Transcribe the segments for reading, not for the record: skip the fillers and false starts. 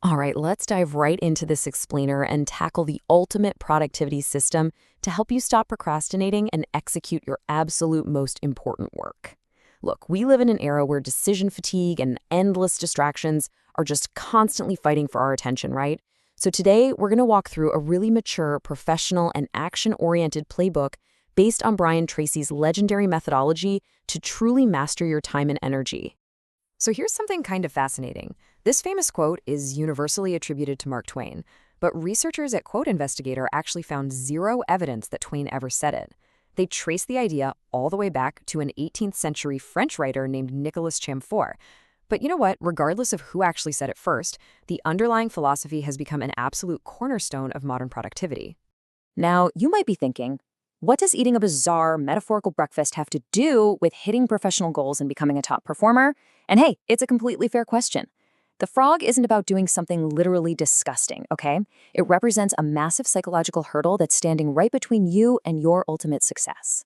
All right, let's dive right into this explainer and tackle the ultimate productivity system to help you stop procrastinating and execute your absolute most important work. Look, we live in an era where decision fatigue and endless distractions are just constantly fighting for our attention, right? So today, we're going to walk through a really mature, professional, and action-oriented playbook based on Brian Tracy's legendary methodology to truly master your time and energy. So here's something kind of fascinating. This famous quote is universally attributed to Mark Twain, but researchers at Quote Investigator actually found zero evidence that Twain ever said it. They traced the idea all the way back to an 18th century French writer named Nicolas Chamfort. But you know what? Regardless of who actually said it first, the underlying philosophy has become an absolute cornerstone of modern productivity. Now, you might be thinking, what does eating a bizarre, metaphorical breakfast have to do with hitting professional goals and becoming a top performer? And hey, it's a completely fair question. The frog isn't about doing something literally disgusting, okay? It represents a massive psychological hurdle that's standing right between you and your ultimate success.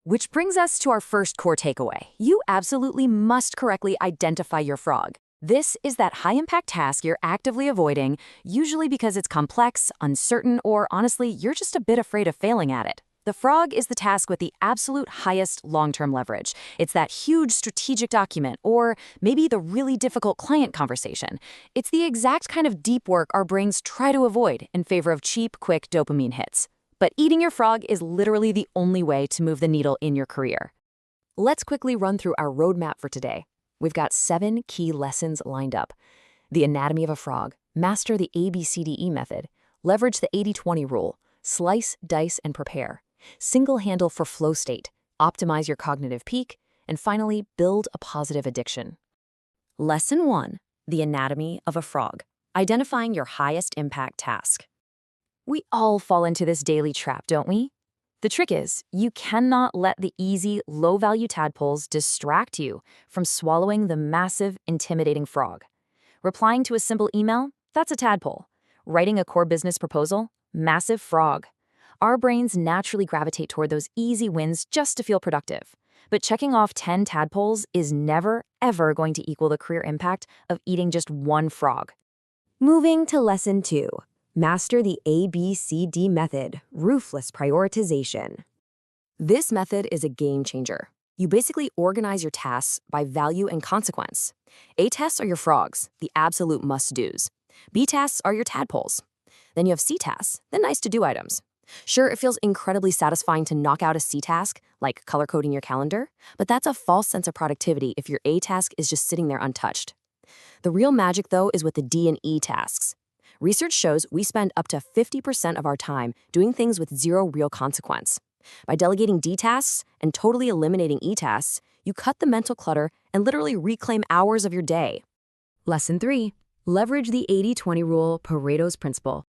Which brings us to our first core takeaway. You absolutely must correctly identify your frog. This is that high-impact task you're actively avoiding, usually because it's complex, uncertain, or honestly, you're just a bit afraid of failing at it. The frog is the task with the absolute highest long-term leverage. It's that huge strategic document, or maybe the really difficult client conversation. It's the exact kind of deep work our brains try to avoid in favor of cheap, quick dopamine hits. But eating your frog is literally the only way to move the needle in your career. Let's quickly run through our roadmap for today. We've got 7 key lessons lined up. The anatomy of a frog, master the ABCDE method, leverage the 80-20 rule, slice, dice, and prepare. Single handle for flow state, optimize your cognitive peak, and finally, build a positive addiction. Lesson 1, the anatomy of a frog, identifying your highest impact task. We all fall into this daily trap, don't we? The trick is, you cannot let the easy, low-value tadpoles distract you from swallowing the massive, intimidating frog. Replying to a simple email? That's a tadpole. Writing a core business proposal? Massive frog. Our brains naturally gravitate toward those easy wins just to feel productive. But checking off 10 tadpoles is never, ever going to equal the career impact of eating just one frog. Moving to lesson 2. Master the ABCD method, ruthless prioritization. This method is a game changer. You basically organize your tasks by value and consequence. A tasks are your frogs, the absolute must-dos. B tasks are your tadpoles. Then you have C tasks, the nice-to-do items. Sure, it feels incredibly satisfying to knock out a C task, like color coding your calendar, but that's a false sense of productivity if your A task is just sitting there untouched. The real magic, though, is with the D and E tasks. Research shows we spend up to 50% of our time doing things with zero real consequence. By delegating D tasks and totally eliminating E tasks, you cut the mental clutter and literally reclaim hours of your day. Lesson 3. Leverage the 80-20 rule, Pareto's principle.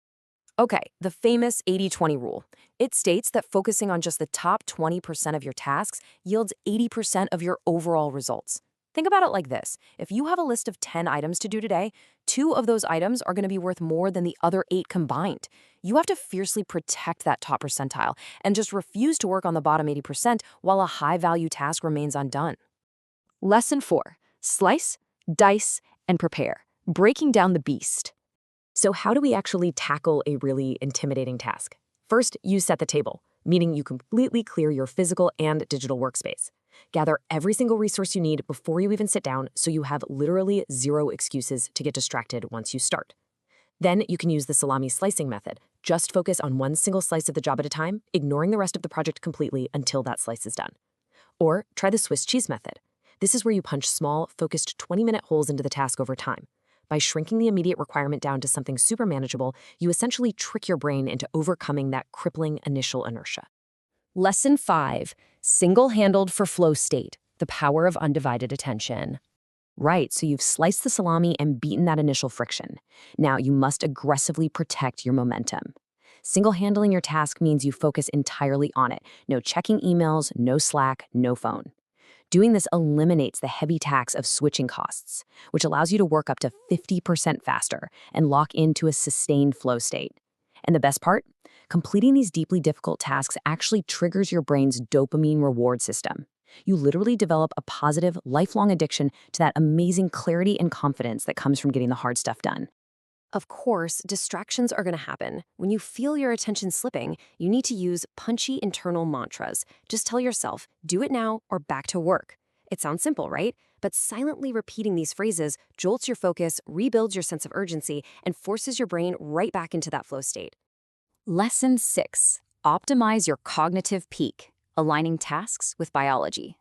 Okay, the famous 80-20 rule. It states that focusing on just the top 20% of your tasks yields 80% of your overall results. Think about it like this. If you have a list of 10 items to do today, 2 of those items are going to be worth more than the other 8 combined. You have to fiercely protect that top percentile and just refuse to work on the bottom 80% while a high-value task remains undone. Lesson 4. Slice, dice, and prepare. Breaking down the beast. So how do we actually tackle a really intimidating task? First, you set the table, meaning you completely clear your physical and digital workspace. Gather every single resource you need before you even sit down so you have literally zero excuses to get distracted once you start. Then you can use the salami slicing method. Just focus on one single slice of the job at a time, ignoring the rest of the project completely until that slice is done. Or try the Swiss cheese method. This is where you punch small, focused 20-minute holes into the task over time. By shrinking the immediate requirement down to something super manageable, you essentially trick your brain into overcoming that crippling initial inertia. Lesson 5. Single-handled for flow state, the power of undivided attention. Right, so you've sliced the salami and beaten that initial friction. Now you must aggressively protect your momentum. Single-handling your task means you focus entirely on it. No checking emails, no Slack, no phone. Doing this eliminates the heavy tax of switching costs, which allows you to work up to 50% faster and lock into a sustained flow state. And the best part? Completing these deeply difficult tasks actually triggers your brain's dopamine reward system. You literally develop a positive, lifelong addiction to that amazing clarity and confidence that comes from getting the hard stuff done. Of course, distractions are going to happen. When you feel your attention slipping, you need to use punchy internal mantras. Just tell yourself, do it now or back to work. It sounds simple, right? But silently repeating these phrases jolts your focus, rebuilds your sense of urgency, and forces your brain right back into that flow state. Lesson 6. Optimize your cognitive peak, aligning tasks with biology.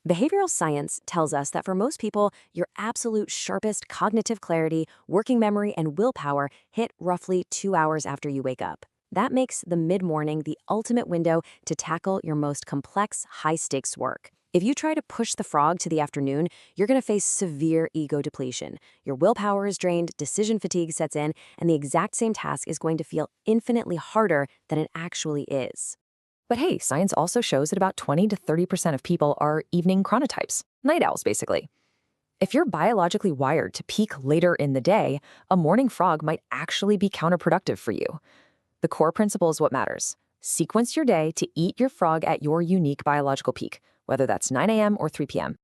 Behavioral science tells us that for most people, your absolute sharpest cognitive clarity, working memory, and willpower hit roughly 2 hours after you wake up. That makes the mid-morning the ultimate window to tackle your most complex, high-stakes work. If you try to push the frog to the afternoon, you're going to face severe ego depletion. Your willpower is drained, decision fatigue sets in, and the exact same task is going to feel infinitely harder than it actually is. But hey, science also shows that about 20 to 30% of people are evening chronotypes, night owls basically. If you're biologically wired to peak later in the day, a morning frog might actually be counterproductive for you. The core principle is what matters. Sequence your day to eat your frog at your unique biological peak, whether that's 9 a.m. or 3 p.m.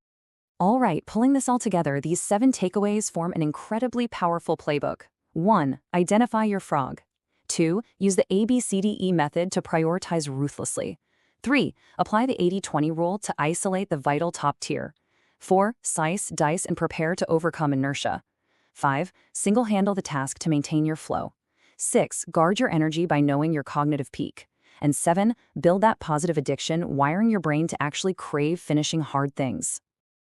All right, pulling this all together, these 7 takeaways form an incredibly powerful playbook. 1. Identify your frog. 2. Use the ABCDE method to prioritize ruthlessly. 3. Apply the 80-20 rule to isolate the vital top tier. 4. Slice, dice, and prepare to overcome inertia. 5. Single-handle the task to maintain your flow. 6. Guard your energy by knowing your cognitive peak. And 7. Build that positive addiction, wiring your brain to actually crave finishing hard things.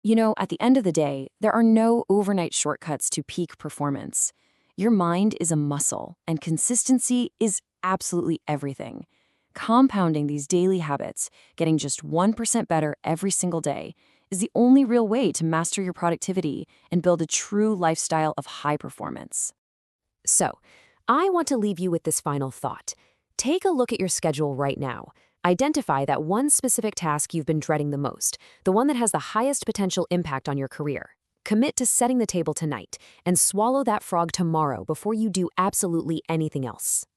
You know, at the end of the day, there are no overnight shortcuts to peak performance. Your mind is a muscle, and consistency is absolutely everything. Compounding these daily habits, getting just 1% better every single day, is the only real way to master your productivity and build a true lifestyle of high performance. So, I want to leave you with this final thought. Take a look at your schedule right now. Identify that one specific task you've been dreading the most, the one that has the highest potential impact on your career. Commit to setting the table tonight and swallow that frog tomorrow before you do absolutely anything else.